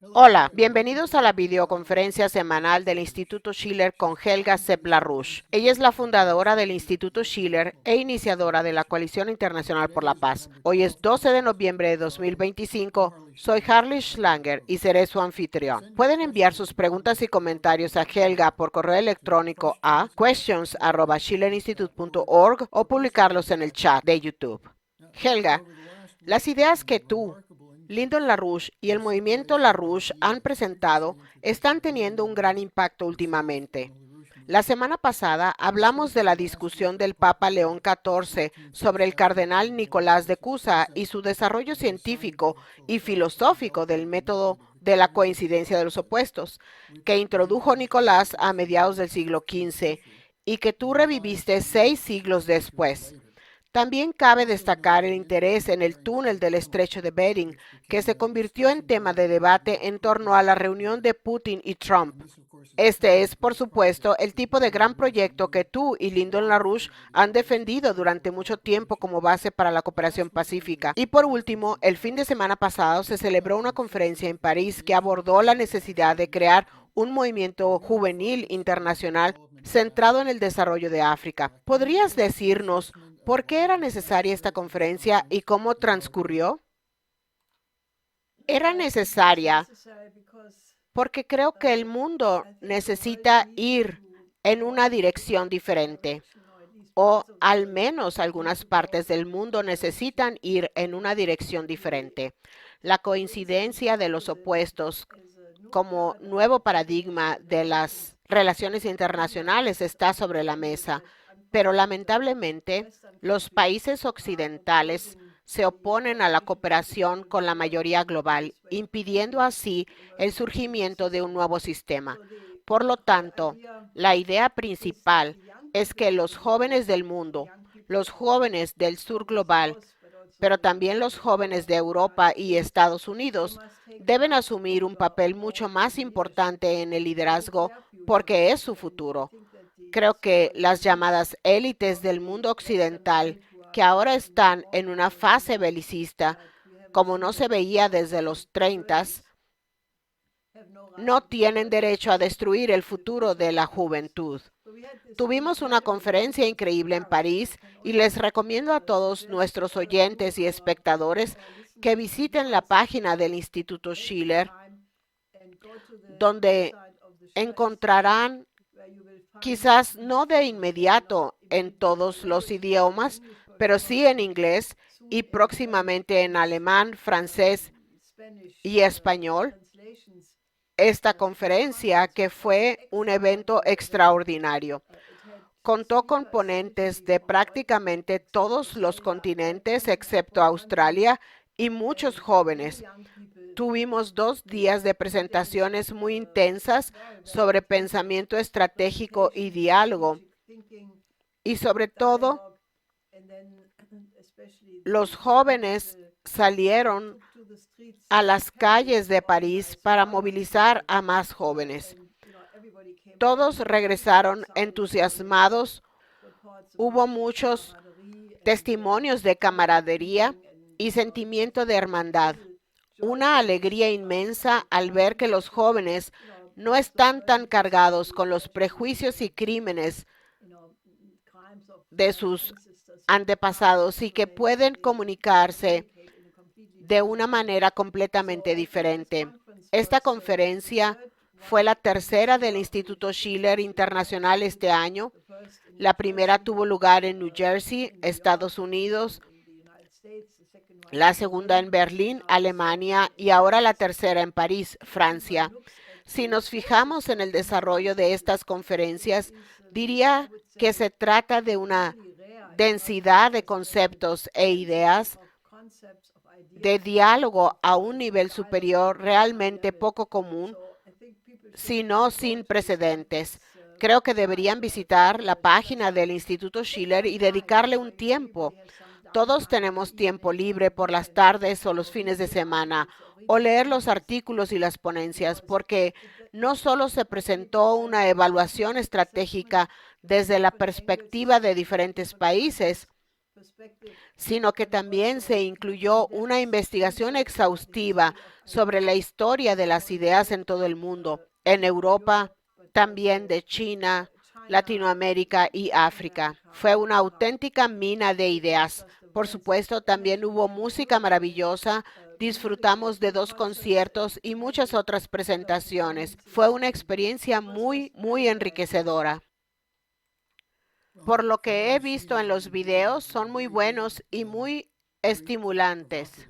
Hola, bienvenidos a la videoconferencia semanal del Instituto Schiller con Helga Sepp-LaRouche. Ella es la fundadora del Instituto Schiller e iniciadora de la Coalición Internacional por la Paz. Hoy es 12 de noviembre de 2025. Soy Harley Schlanger y seré su anfitrión. Pueden enviar sus preguntas y comentarios a Helga por correo electrónico a questions@schillerinstitute.org o publicarlos en el chat de YouTube. Helga, las ideas que tú, Lyndon LaRouche y el movimiento LaRouche han presentado están teniendo un gran impacto últimamente. La semana pasada hablamos de la discusión del Papa León XIV sobre el cardenal Nicolás de Cusa y su desarrollo científico y filosófico del método de la coincidencia de los opuestos, que introdujo Nicolás a mediados del siglo XV y que tú reviviste 6 siglos después. También cabe destacar el interés en el túnel del estrecho de Bering, que se convirtió en tema de debate en torno a la reunión de Putin y Trump. Este es, por supuesto, el tipo de gran proyecto que tú y Lyndon LaRouche han defendido durante mucho tiempo como base para la cooperación pacífica. Y por último, el fin de semana pasado se celebró una conferencia en París que abordó la necesidad de crear un movimiento juvenil internacional centrado en el desarrollo de África. ¿Podrías decirnos por qué era necesaria esta conferencia y cómo transcurrió? Era necesaria porque creo que el mundo necesita ir en una dirección diferente, o al menos algunas partes del mundo necesitan ir en una dirección diferente. La coincidencia de los opuestos como nuevo paradigma de las relaciones internacionales está sobre la mesa, pero lamentablemente los países occidentales se oponen a la cooperación con la mayoría global, impidiendo así el surgimiento de un nuevo sistema. Por lo tanto, la idea principal es que los jóvenes del mundo, los jóvenes del sur global, pero también los jóvenes de Europa y Estados Unidos deben asumir un papel mucho más importante en el liderazgo porque es su futuro. Creo que las llamadas élites del mundo occidental, que ahora están en una fase belicista, como no se veía desde los 30, no tienen derecho a destruir el futuro de la juventud. Tuvimos una conferencia increíble en París y les recomiendo a todos nuestros oyentes y espectadores que visiten la página del Instituto Schiller, donde encontrarán, quizás no de inmediato en todos los idiomas, pero sí en inglés y próximamente en alemán, francés y español, esta conferencia que fue un evento extraordinario. Contó con ponentes de prácticamente todos los continentes excepto Australia y muchos jóvenes. Tuvimos 2 días de presentaciones muy intensas sobre pensamiento estratégico y diálogo. Y sobre todo, los jóvenes salieron a las calles de París para movilizar a más jóvenes. Todos regresaron entusiasmados. Hubo muchos testimonios de camaradería y sentimiento de hermandad. Una alegría inmensa al ver que los jóvenes no están tan cargados con los prejuicios y crímenes de sus antepasados y que pueden comunicarse de una manera completamente diferente. Esta conferencia fue la tercera del Instituto Schiller Internacional este año. La primera tuvo lugar en New Jersey, Estados Unidos, la segunda en Berlín, Alemania, y ahora la tercera en París, Francia. Si nos fijamos en el desarrollo de estas conferencias, diría que se trata de una densidad de conceptos e ideas de diálogo a un nivel superior realmente poco común, sino sin precedentes. Creo que deberían visitar la página del Instituto Schiller y dedicarle un tiempo. Todos tenemos tiempo libre por las tardes o los fines de semana, o leer los artículos y las ponencias, porque no solo se presentó una evaluación estratégica desde la perspectiva de diferentes países, sino que también se incluyó una investigación exhaustiva sobre la historia de las ideas en todo el mundo, en Europa, también de China, Latinoamérica y África. Fue una auténtica mina de ideas. Por supuesto, también hubo música maravillosa. Disfrutamos de 2 conciertos y muchas otras presentaciones. Fue una experiencia muy enriquecedora. Por lo que he visto en los videos, son muy buenos y muy estimulantes.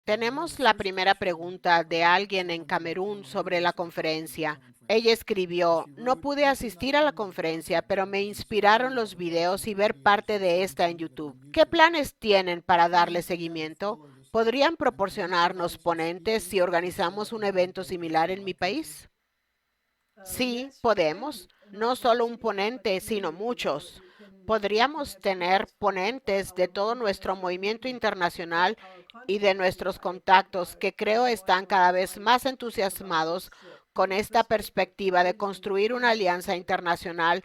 Tenemos la primera pregunta de alguien en Camerún sobre la conferencia. Ella escribió: no pude asistir a la conferencia, pero me inspiraron los videos y ver parte de esta en YouTube. ¿Qué planes tienen para darle seguimiento? ¿Podrían proporcionarnos ponentes si organizamos un evento similar en mi país? Sí, podemos. No solo un ponente, sino muchos. Podríamos tener ponentes de todo nuestro movimiento internacional y de nuestros contactos, que creo están cada vez más entusiasmados con esta perspectiva de construir una alianza internacional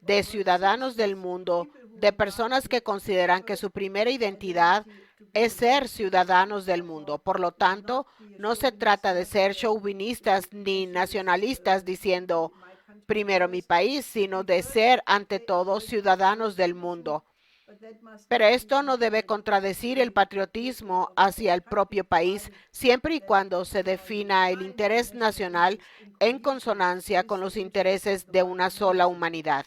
de ciudadanos del mundo, de personas que consideran que su primera identidad es ser ciudadanos del mundo. Por lo tanto, no se trata de ser chauvinistas ni nacionalistas diciendo primero mi país, sino de ser ante todo ciudadanos del mundo. Pero esto no debe contradecir el patriotismo hacia el propio país, siempre y cuando se defina el interés nacional en consonancia con los intereses de una sola humanidad.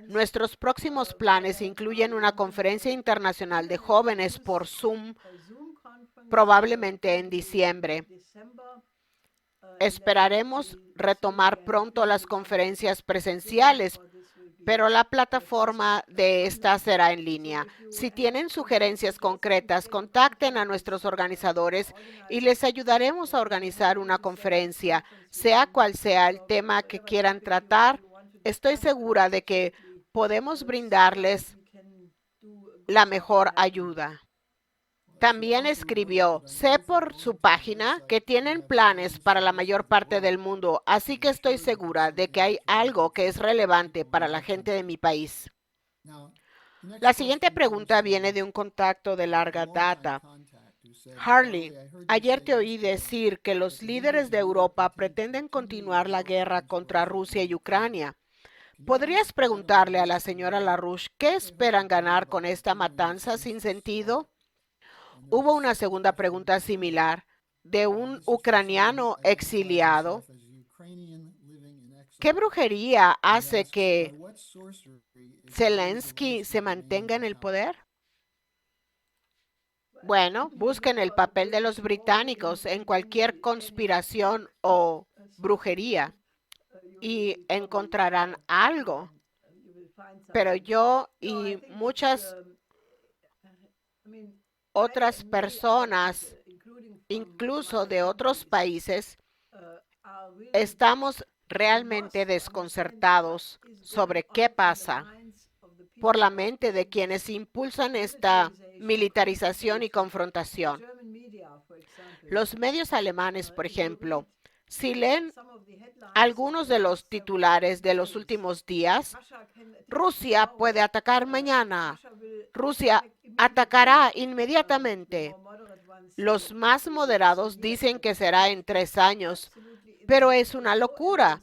Nuestros próximos planes incluyen una conferencia internacional de jóvenes por Zoom, probablemente en diciembre. Esperaremos retomar pronto las conferencias presenciales, pero la plataforma de esta será en línea. Si tienen sugerencias concretas, contacten a nuestros organizadores y les ayudaremos a organizar una conferencia, sea cual sea el tema que quieran tratar. Estoy segura de que podemos brindarles la mejor ayuda. También escribió: sé por su página que tienen planes para la mayor parte del mundo, así que estoy segura de que hay algo que es relevante para la gente de mi país. La siguiente pregunta viene de un contacto de larga data. Harley, ayer te oí decir que los líderes de Europa pretenden continuar la guerra contra Rusia y Ucrania. ¿Podrías preguntarle a la señora LaRouche qué esperan ganar con esta matanza sin sentido? Hubo una segunda pregunta similar de un ucraniano exiliado. ¿Qué brujería hace que Zelensky se mantenga en el poder? Bueno, busquen el papel de los británicos en cualquier conspiración o brujería y encontrarán algo. Pero yo y muchas otras personas, incluso de otros países, estamos realmente desconcertados sobre qué pasa por la mente de quienes impulsan esta militarización y confrontación. Los medios alemanes, por ejemplo, si leen algunos de los titulares de los últimos días: Rusia puede atacar mañana. Rusia atacará inmediatamente. Los más moderados dicen que será en 3 años, pero es una locura.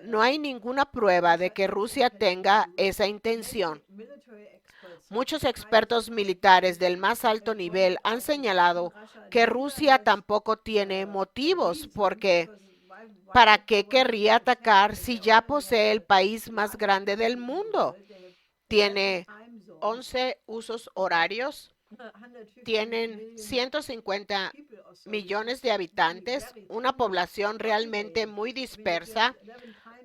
No hay ninguna prueba de que Rusia tenga esa intención. Muchos expertos militares del más alto nivel han señalado que Rusia tampoco tiene motivos porque ¿para qué querría atacar si ya posee el país más grande del mundo? Tiene 11 usos horarios, tienen 150 millones de habitantes, una población realmente muy dispersa.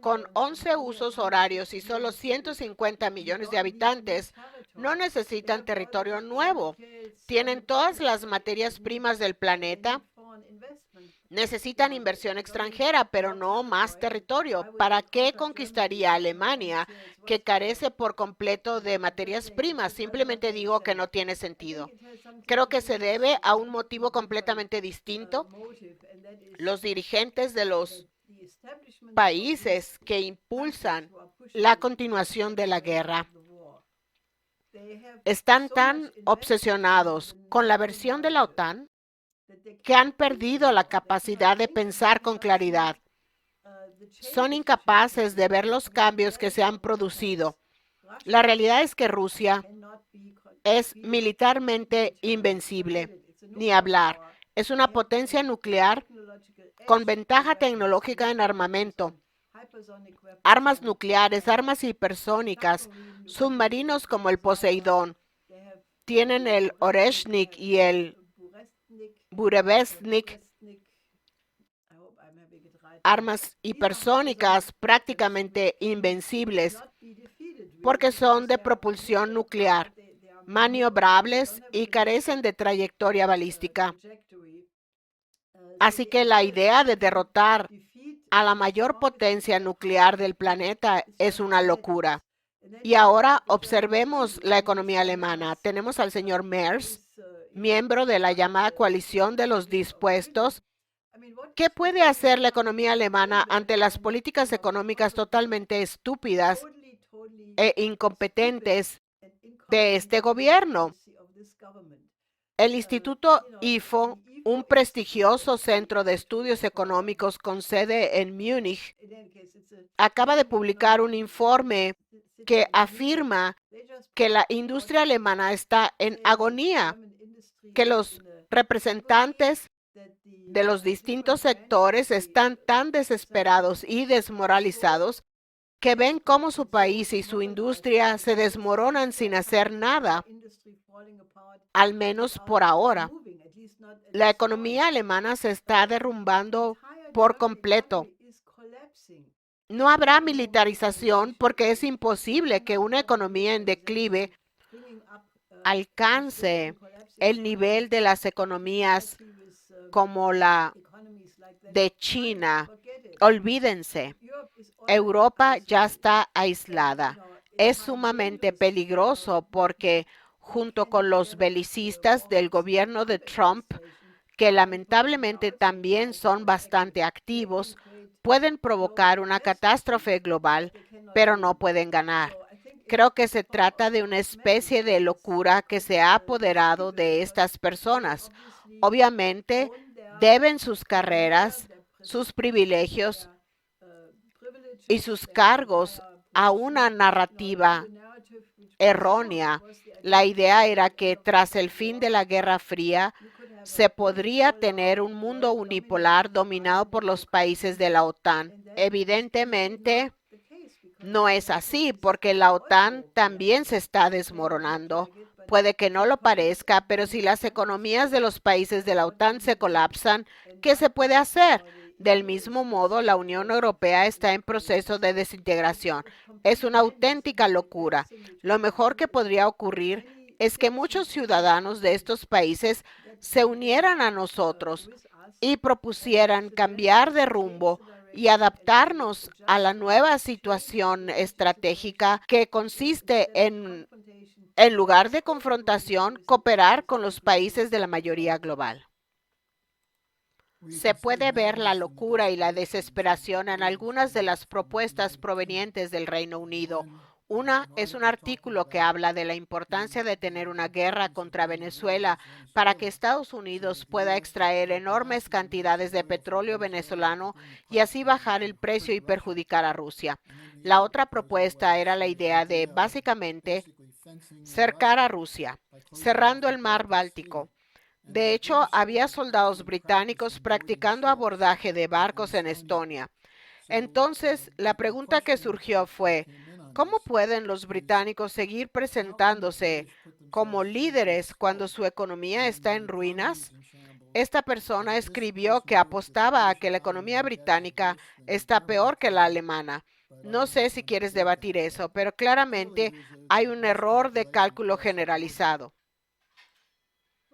Con 11 usos horarios y solo 150 millones de habitantes, no necesitan territorio nuevo. Tienen todas las materias primas del planeta. Necesitan inversión extranjera, pero no más territorio. ¿Para qué conquistaría Alemania, que carece por completo de materias primas? Simplemente digo que no tiene sentido. Creo que se debe a un motivo completamente distinto. Los dirigentes de los países que impulsan la continuación de la guerra están tan obsesionados con la versión de la OTAN que han perdido la capacidad de pensar con claridad. Son incapaces de ver los cambios que se han producido. La realidad es que Rusia es militarmente invencible, ni hablar. Es una potencia nuclear con ventaja tecnológica en armamento, armas nucleares, armas hipersónicas, submarinos como el Poseidón. Tienen el Oreshnik y el Burevestnik, armas hipersónicas prácticamente invencibles porque son de propulsión nuclear, maniobrables y carecen de trayectoria balística. Así que la idea de derrotar a la mayor potencia nuclear del planeta es una locura. Y ahora observemos la economía alemana. Tenemos al señor Merz, miembro de la llamada coalición de los dispuestos. ¿Qué puede hacer la economía alemana ante las políticas económicas totalmente estúpidas e incompetentes de este gobierno? El Instituto IFO, un prestigioso centro de estudios económicos con sede en Múnich, acaba de publicar un informe que afirma que la industria alemana está en agonía, que los representantes de los distintos sectores están tan desesperados y desmoralizados que ven cómo su país y su industria se desmoronan sin hacer nada, al menos por ahora. La economía alemana se está derrumbando por completo. No habrá militarización porque es imposible que una economía en declive alcance el nivel de las economías como la de China. Olvídense, Europa ya está aislada. Es sumamente peligroso porque junto con los belicistas del gobierno de Trump, que lamentablemente también son bastante activos, pueden provocar una catástrofe global, pero no pueden ganar. Creo que se trata de una especie de locura que se ha apoderado de estas personas. Obviamente, deben sus carreras, sus privilegios y sus cargos a una narrativa errónea. La idea era que tras el fin de la Guerra Fría se podría tener un mundo unipolar dominado por los países de la OTAN. Evidentemente, no es así porque la OTAN también se está desmoronando. Puede que no lo parezca, pero si las economías de los países de la OTAN se colapsan, ¿qué se puede hacer? Del mismo modo, la Unión Europea está en proceso de desintegración. Es una auténtica locura. Lo mejor que podría ocurrir es que muchos ciudadanos de estos países se unieran a nosotros y propusieran cambiar de rumbo y adaptarnos a la nueva situación estratégica que consiste en lugar de confrontación, cooperar con los países de la mayoría global. Se puede ver la locura y la desesperación en algunas de las propuestas provenientes del Reino Unido. Una es un artículo que habla de la importancia de tener una guerra contra Venezuela para que Estados Unidos pueda extraer enormes cantidades de petróleo venezolano y así bajar el precio y perjudicar a Rusia. La otra propuesta era la idea de, básicamente, cercar a Rusia, cerrando el mar Báltico. De hecho, había soldados británicos practicando abordaje de barcos en Estonia. Entonces, la pregunta que surgió fue, ¿cómo pueden los británicos seguir presentándose como líderes cuando su economía está en ruinas? Esta persona escribió que apostaba a que la economía británica está peor que la alemana. No sé si quieres debatir eso, pero claramente hay un error de cálculo generalizado.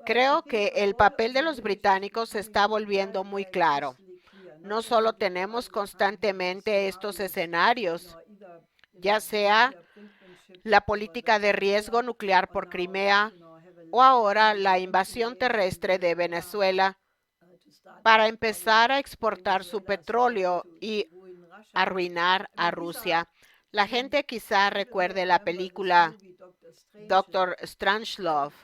Creo que el papel de los británicos se está volviendo muy claro. No solo tenemos constantemente estos escenarios, ya sea la política de riesgo nuclear por Crimea o ahora la invasión terrestre de Venezuela para empezar a exportar su petróleo y arruinar a Rusia. La gente quizá recuerde la película Dr. Strangelove,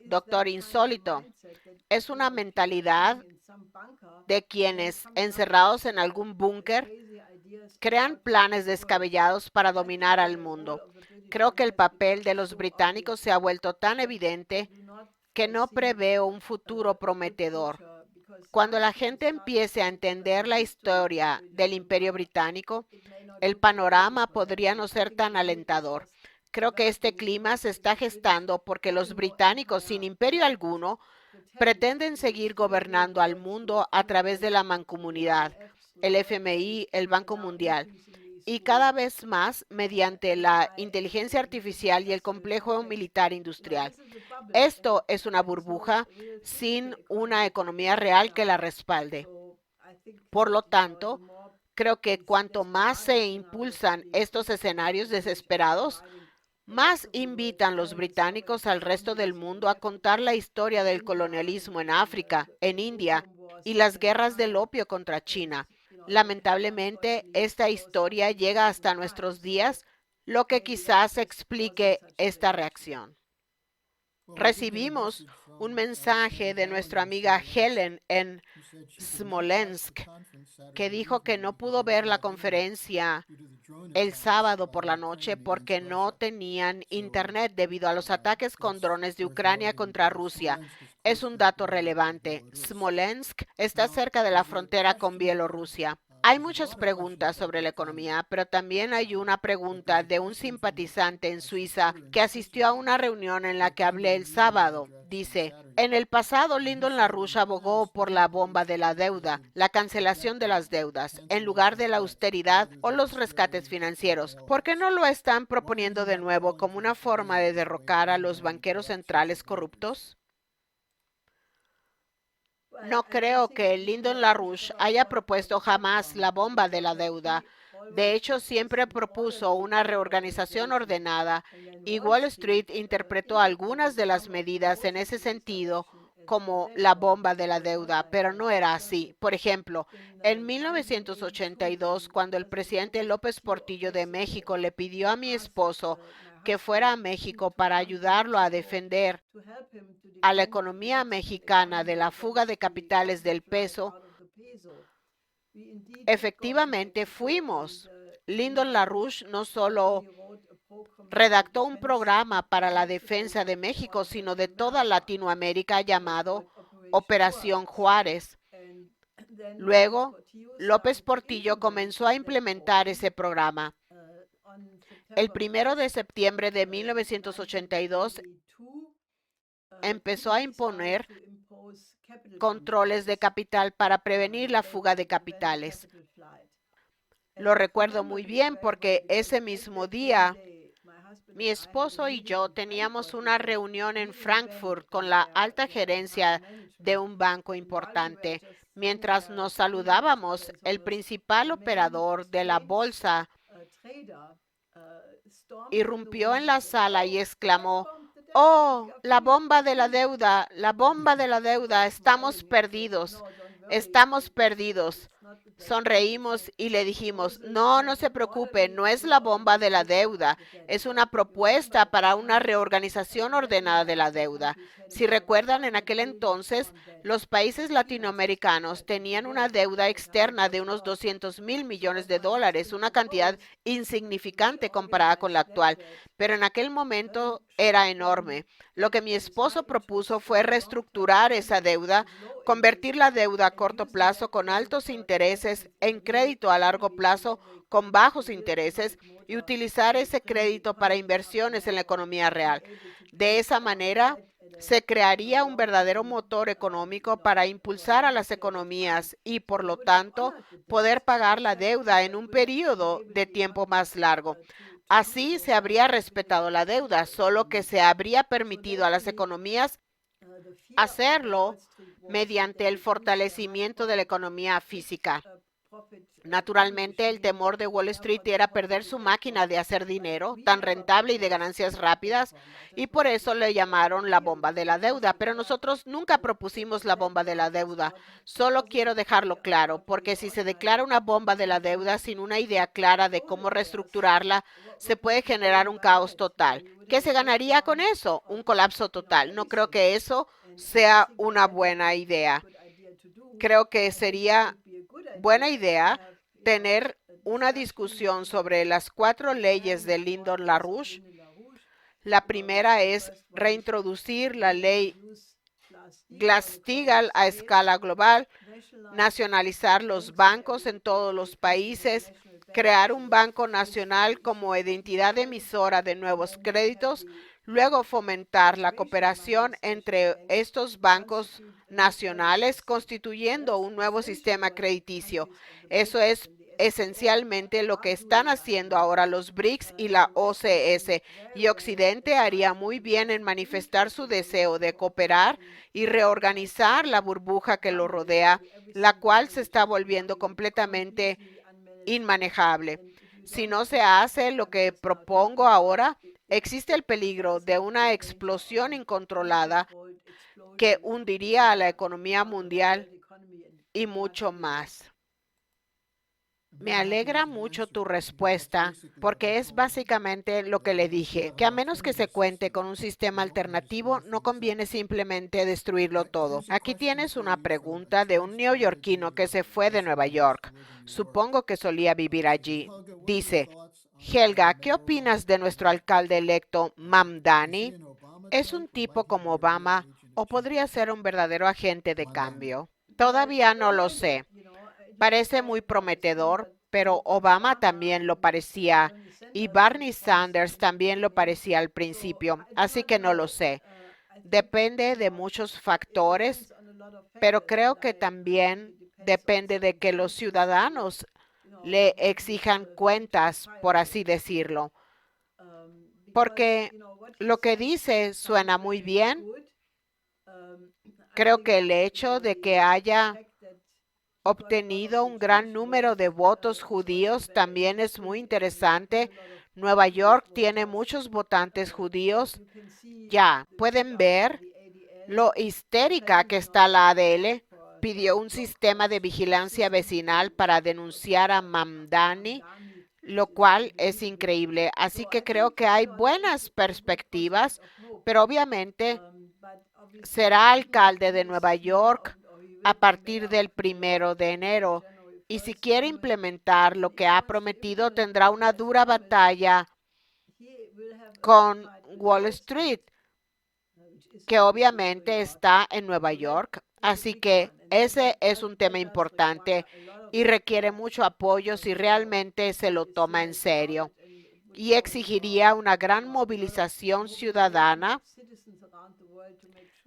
Doctor Insólito. Es una mentalidad de quienes, encerrados en algún búnker, crean planes descabellados para dominar al mundo. Creo que el papel de los británicos se ha vuelto tan evidente que no preveo un futuro prometedor. Cuando la gente empiece a entender la historia del Imperio Británico, el panorama podría no ser tan alentador. Creo que este clima se está gestando porque los británicos, sin imperio alguno, pretenden seguir gobernando al mundo a través de la mancomunidad, el FMI, el Banco Mundial, y cada vez más mediante la inteligencia artificial y el complejo militar industrial. Esto es una burbuja sin una economía real que la respalde. Por lo tanto, creo que cuanto más se impulsan estos escenarios desesperados, más invitan los británicos al resto del mundo a contar la historia del colonialismo en África, en India y las guerras del opio contra China. Lamentablemente, esta historia llega hasta nuestros días, lo que quizás explique esta reacción. Recibimos un mensaje de nuestra amiga Helen en Smolensk, que dijo que no pudo ver la conferencia el sábado por la noche porque no tenían internet debido a los ataques con drones de Ucrania contra Rusia. Es un dato relevante. Smolensk está cerca de la frontera con Bielorrusia. Hay muchas preguntas sobre la economía, pero también hay una pregunta de un simpatizante en Suiza que asistió a una reunión en la que hablé el sábado. Dice, en el pasado Lyndon LaRouche abogó por la bomba de la deuda, la cancelación de las deudas, en lugar de la austeridad o los rescates financieros. ¿Por qué no lo están proponiendo de nuevo como una forma de derrocar a los banqueros centrales corruptos? No creo que Lyndon LaRouche haya propuesto jamás la bomba de la deuda. De hecho, siempre propuso una reorganización ordenada y Wall Street interpretó algunas de las medidas en ese sentido como la bomba de la deuda, pero no era así. Por ejemplo, en 1982, cuando el presidente López Portillo de México le pidió a mi esposo que fuera a México para ayudarlo a defender a la economía mexicana de la fuga de capitales del peso, efectivamente fuimos. Lyndon LaRouche no solo redactó un programa para la defensa de México, sino de toda Latinoamérica llamado Operación Juárez. Luego, López Portillo comenzó a implementar ese programa. El 1 de septiembre de 1982 empezó a imponer controles de capital para prevenir la fuga de capitales. Lo recuerdo muy bien porque ese mismo día mi esposo y yo teníamos una reunión en Frankfurt con la alta gerencia de un banco importante. Mientras nos saludábamos, el principal operador de la bolsa irrumpió en la sala y exclamó, «Oh, la bomba de la deuda, la bomba de la deuda, estamos perdidos, estamos perdidos». Sonreímos y le dijimos, «No, no se preocupe, no es la bomba de la deuda, es una propuesta para una reorganización ordenada de la deuda». Si recuerdan, en aquel entonces, los países latinoamericanos tenían una deuda externa de unos 200,000 millones de dólares, una cantidad insignificante comparada con la actual, pero en aquel momento era enorme. Lo que mi esposo propuso fue reestructurar esa deuda, convertir la deuda a corto plazo con altos intereses en crédito a largo plazo con bajos intereses y utilizar ese crédito para inversiones en la economía real. De esa manera, se crearía un verdadero motor económico para impulsar a las economías y, por lo tanto, poder pagar la deuda en un periodo de tiempo más largo. Así se habría respetado la deuda, solo que se habría permitido a las economías hacerlo mediante el fortalecimiento de la economía física. Naturalmente, el temor de Wall Street era perder su máquina de hacer dinero, tan rentable y de ganancias rápidas, y por eso le llamaron la bomba de la deuda. Pero nosotros nunca propusimos la bomba de la deuda. Solo quiero dejarlo claro, porque si se declara una bomba de la deuda sin una idea clara de cómo reestructurarla, se puede generar un caos total. ¿Qué se ganaría con eso? Un colapso total. No creo que eso sea una buena idea. Creo que sería buena idea tener una discusión sobre las 4 leyes de Lyndon LaRouche. La primera es reintroducir la ley Glass-Steagall a escala global, nacionalizar los bancos en todos los países, crear un banco nacional como identidad emisora de nuevos créditos, luego fomentar la cooperación entre estos bancos nacionales, constituyendo un nuevo sistema crediticio. Eso es esencialmente lo que están haciendo ahora los BRICS y la OCS, y Occidente haría muy bien en manifestar su deseo de cooperar y reorganizar la burbuja que lo rodea, la cual se está volviendo completamente inmanejable. Si no se hace lo que propongo ahora, existe el peligro de una explosión incontrolada que hundiría a la economía mundial y mucho más. Me alegra mucho tu respuesta, porque es básicamente lo que le dije, que a menos que se cuente con un sistema alternativo, no conviene simplemente destruirlo todo. Aquí tienes una pregunta de un neoyorquino que se fue de Nueva York. Supongo que solía vivir allí. Dice, Helga, ¿qué opinas de nuestro alcalde electo, Mamdani? ¿Es un tipo como Obama o podría ser un verdadero agente de cambio? Todavía no lo sé. Parece muy prometedor, pero Obama también lo parecía y Bernie Sanders también lo parecía al principio, así que no lo sé. Depende de muchos factores, pero creo que también depende de que los ciudadanos le exijan cuentas, por así decirlo, porque lo que dice suena muy bien. Creo que el hecho de que haya obtenido un gran número de votos judíos también es muy interesante. Nueva York tiene muchos votantes judíos. Ya pueden ver lo histérica que está la ADL. Pidió un sistema de vigilancia vecinal para denunciar a Mamdani, lo cual es increíble. Así que creo que hay buenas perspectivas, pero obviamente será alcalde de Nueva York a partir del 1 de enero. Y si quiere implementar lo que ha prometido, tendrá una dura batalla con Wall Street, que obviamente está en Nueva York. Así que ese es un tema importante y requiere mucho apoyo si realmente se lo toma en serio. Y exigiría una gran movilización ciudadana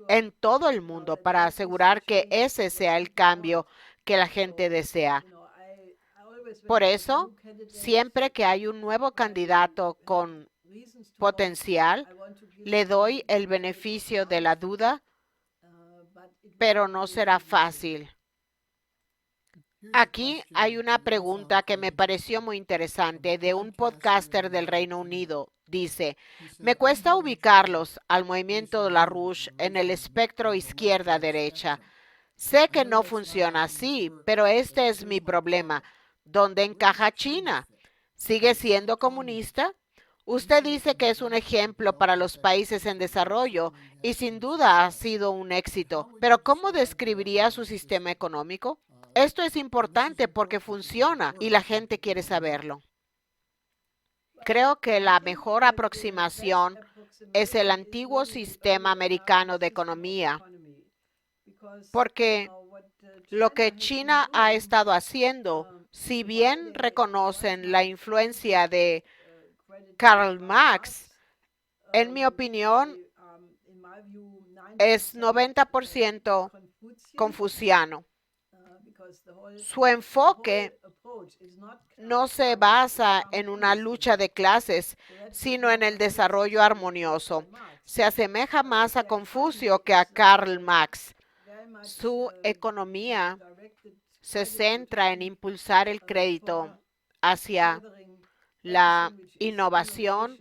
en todo el mundo para asegurar que ese sea el cambio que la gente desea. Por eso, siempre que hay un nuevo candidato con potencial, le doy el beneficio de la duda, pero no será fácil. Aquí hay una pregunta que me pareció muy interesante de un podcaster del Reino Unido. Dice, me cuesta ubicarlos al movimiento de LaRouche en el espectro izquierda-derecha. Sé que no funciona así, pero este es mi problema. ¿Dónde encaja China? ¿Sigue siendo comunista? Usted dice que es un ejemplo para los países en desarrollo y sin duda ha sido un éxito, pero ¿cómo describiría su sistema económico? Esto es importante porque funciona y la gente quiere saberlo. Creo que la mejor aproximación es el antiguo sistema americano de economía, porque lo que China ha estado haciendo, si bien reconocen la influencia de Karl Marx, en mi opinión, es 90% confuciano. Su enfoque no se basa en una lucha de clases, sino en el desarrollo armonioso. Se asemeja más a Confucio que a Karl Marx. Su economía se centra en impulsar el crédito hacia la innovación,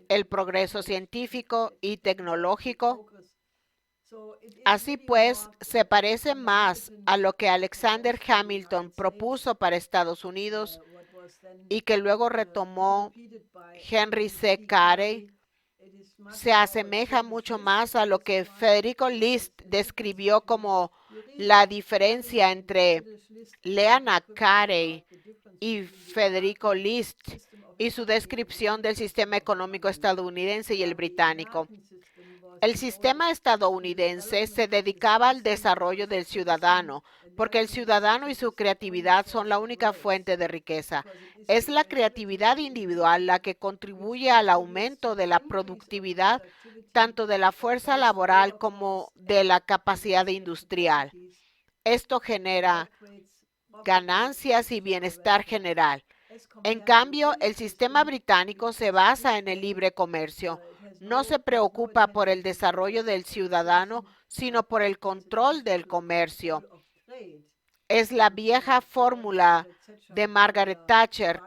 el progreso científico y tecnológico. Así pues, se parece más a lo que Alexander Hamilton propuso para Estados Unidos y que luego retomó Henry C. Carey. Se asemeja mucho más a lo que Federico List describió como la diferencia entre Leonard Carey y Federico List y su descripción del sistema económico estadounidense y el británico. El sistema estadounidense se dedicaba al desarrollo del ciudadano, porque el ciudadano y su creatividad son la única fuente de riqueza. Es la creatividad individual la que contribuye al aumento de la productividad, tanto de la fuerza laboral como de la capacidad industrial. Esto genera ganancias y bienestar general. En cambio, el sistema británico se basa en el libre comercio. No se preocupa por el desarrollo del ciudadano, sino por el control del comercio. Es la vieja fórmula de Margaret Thatcher: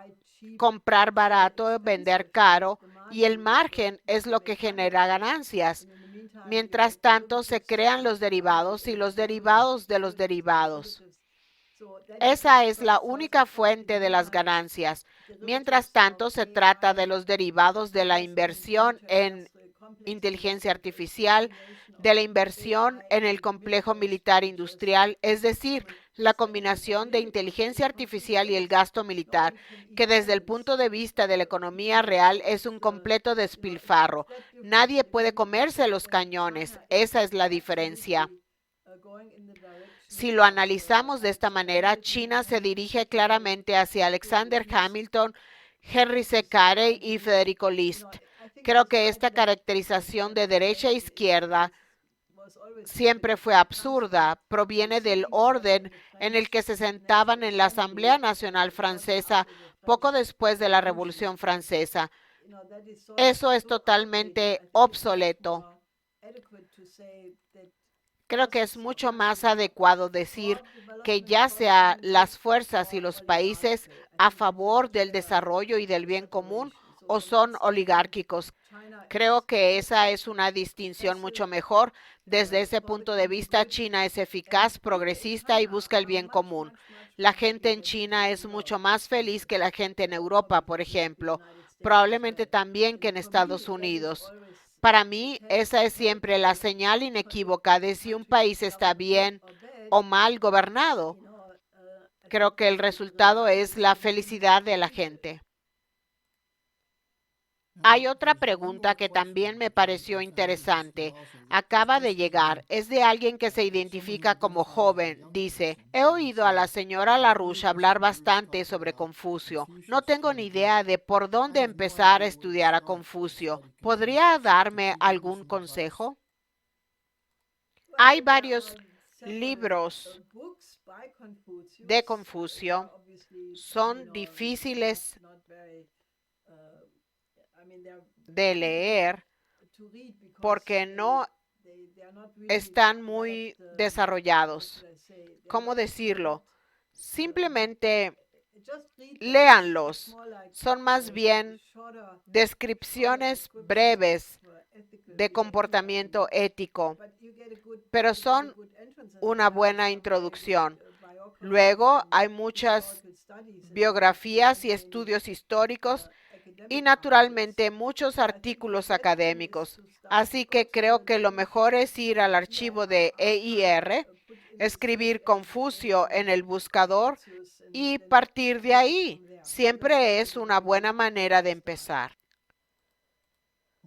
comprar barato, vender caro, y el margen es lo que genera ganancias. Mientras tanto, se crean los derivados y los derivados de los derivados. Esa es la única fuente de las ganancias. Mientras tanto, se trata de los derivados de la inversión en inteligencia artificial, de la inversión en el complejo militar industrial, es decir, la combinación de inteligencia artificial y el gasto militar, que desde el punto de vista de la economía real es un completo despilfarro. Nadie puede comerse los cañones. Esa es la diferencia. Si lo analizamos de esta manera, China se dirige claramente hacia Alexander Hamilton, Henry C. Carey y Federico List. Creo que esta caracterización de derecha e izquierda siempre fue absurda. Proviene del orden en el que se sentaban en la Asamblea Nacional Francesa poco después de la Revolución Francesa. Eso es totalmente obsoleto. Creo que es mucho más adecuado decir que ya sea las fuerzas y los países a favor del desarrollo y del bien común o son oligárquicos. Creo que esa es una distinción mucho mejor. Desde ese punto de vista, China es eficaz, progresista y busca el bien común. La gente en China es mucho más feliz que la gente en Europa, por ejemplo, probablemente también que en Estados Unidos. Para mí, esa es siempre la señal inequívoca de si un país está bien o mal gobernado. Creo que el resultado es la felicidad de la gente. Hay otra pregunta que también me pareció interesante. Acaba de llegar. Es de alguien que se identifica como joven. Dice: he oído a la señora LaRouche hablar bastante sobre Confucio. No tengo ni idea de por dónde empezar a estudiar a Confucio. ¿Podría darme algún consejo? Hay varios libros de Confucio. Son difíciles de leer porque no están muy desarrollados. ¿Cómo decirlo? Simplemente léanlos. Son más bien descripciones breves de comportamiento ético, pero son una buena introducción. Luego hay muchas biografías y estudios históricos y naturalmente muchos artículos académicos. Así que creo que lo mejor es ir al archivo de EIR, escribir Confucio en el buscador y partir de ahí. Siempre es una buena manera de empezar.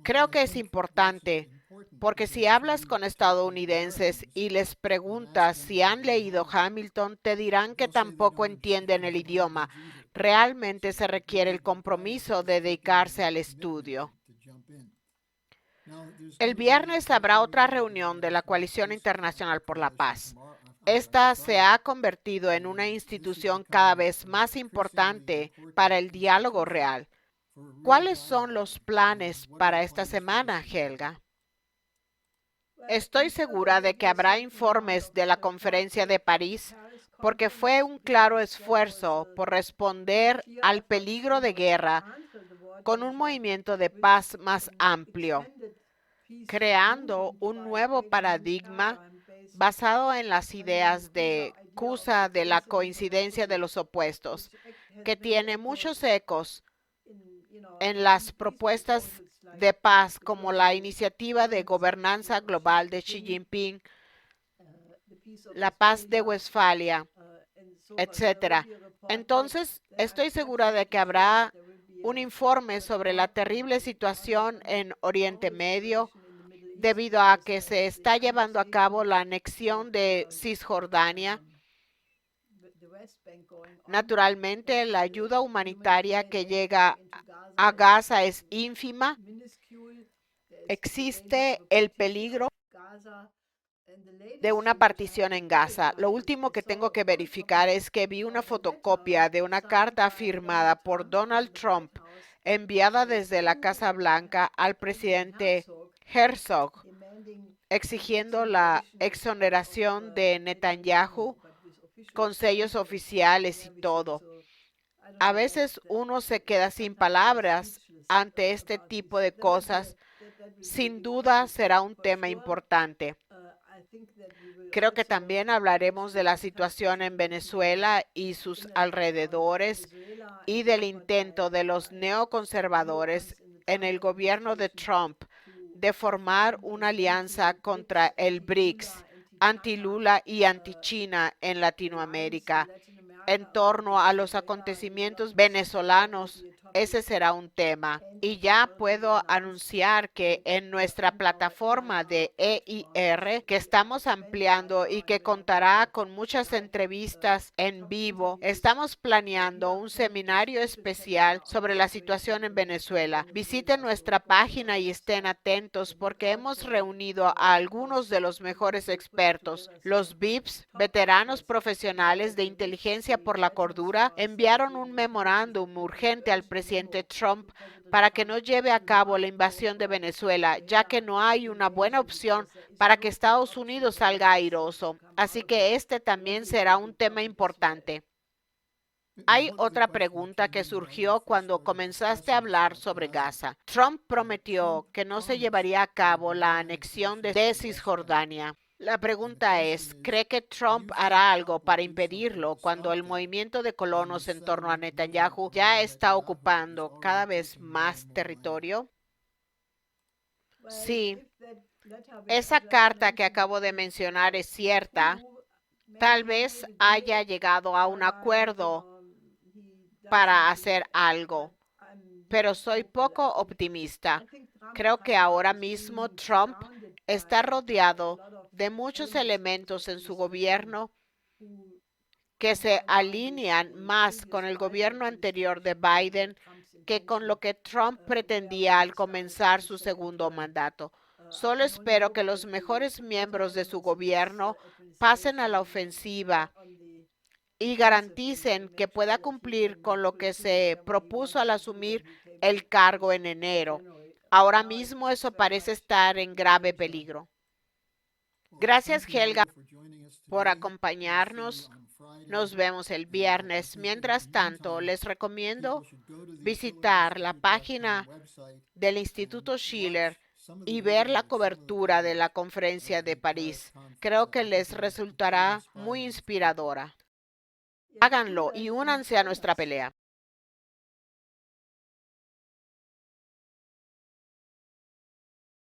Creo que es importante, porque si hablas con estadounidenses y les preguntas si han leído Hamilton, te dirán que tampoco entienden el idioma. Realmente se requiere el compromiso de dedicarse al estudio. El viernes habrá otra reunión de la Coalición Internacional por la Paz. Esta se ha convertido en una institución cada vez más importante para el diálogo real. ¿Cuáles son los planes para esta semana, Helga? Estoy segura de que habrá informes de la Conferencia de París, porque fue un claro esfuerzo por responder al peligro de guerra con un movimiento de paz más amplio, creando un nuevo paradigma basado en las ideas de Cusa de la coincidencia de los opuestos, que tiene muchos ecos en las propuestas de paz como la iniciativa de gobernanza global de Xi Jinping, la paz de Westfalia, etcétera. Entonces, estoy segura de que habrá un informe sobre la terrible situación en Oriente Medio debido a que se está llevando a cabo la anexión de Cisjordania. Naturalmente, la ayuda humanitaria que llega a Gaza es ínfima. Existe el peligro de una partición en Gaza. Lo último que tengo que verificar es que vi una fotocopia de una carta firmada por Donald Trump enviada desde la Casa Blanca al presidente Herzog, exigiendo la exoneración de Netanyahu con sellos oficiales y todo. A veces uno se queda sin palabras ante este tipo de cosas. Sin duda será un tema importante. Creo que también hablaremos de la situación en Venezuela y sus alrededores y del intento de los neoconservadores en el gobierno de Trump de formar una alianza contra el BRICS, anti-Lula y anti-China en Latinoamérica. En torno a los acontecimientos venezolanos, ese será un tema. Y ya puedo anunciar que en nuestra plataforma de EIR, que estamos ampliando y que contará con muchas entrevistas en vivo, estamos planeando un seminario especial sobre la situación en Venezuela. Visiten nuestra página y estén atentos porque hemos reunido a algunos de los mejores expertos. Los VIPs, veteranos profesionales de inteligencia por la cordura, enviaron un memorándum urgente al presidente Trump para que no lleve a cabo la invasión de Venezuela, ya que no hay una buena opción para que Estados Unidos salga airoso. Así que este también será un tema importante. Hay otra pregunta que surgió cuando comenzaste a hablar sobre Gaza. Trump prometió que no se llevaría a cabo la anexión de Cisjordania. La pregunta es, ¿cree que Trump hará algo para impedirlo cuando el movimiento de colonos en torno a Netanyahu ya está ocupando cada vez más territorio? Sí, esa carta que acabo de mencionar es cierta. Tal vez haya llegado a un acuerdo para hacer algo, pero soy poco optimista. Creo que ahora mismo Trump está rodeado de muchos elementos en su gobierno que se alinean más con el gobierno anterior de Biden que con lo que Trump pretendía al comenzar su segundo mandato. Solo espero que los mejores miembros de su gobierno pasen a la ofensiva y garanticen que pueda cumplir con lo que se propuso al asumir el cargo en enero. Ahora mismo eso parece estar en grave peligro. Gracias, Helga, por acompañarnos. Nos vemos el viernes. Mientras tanto, les recomiendo visitar la página del Instituto Schiller y ver la cobertura de la conferencia de París. Creo que les resultará muy inspiradora. Háganlo y únanse a nuestra pelea.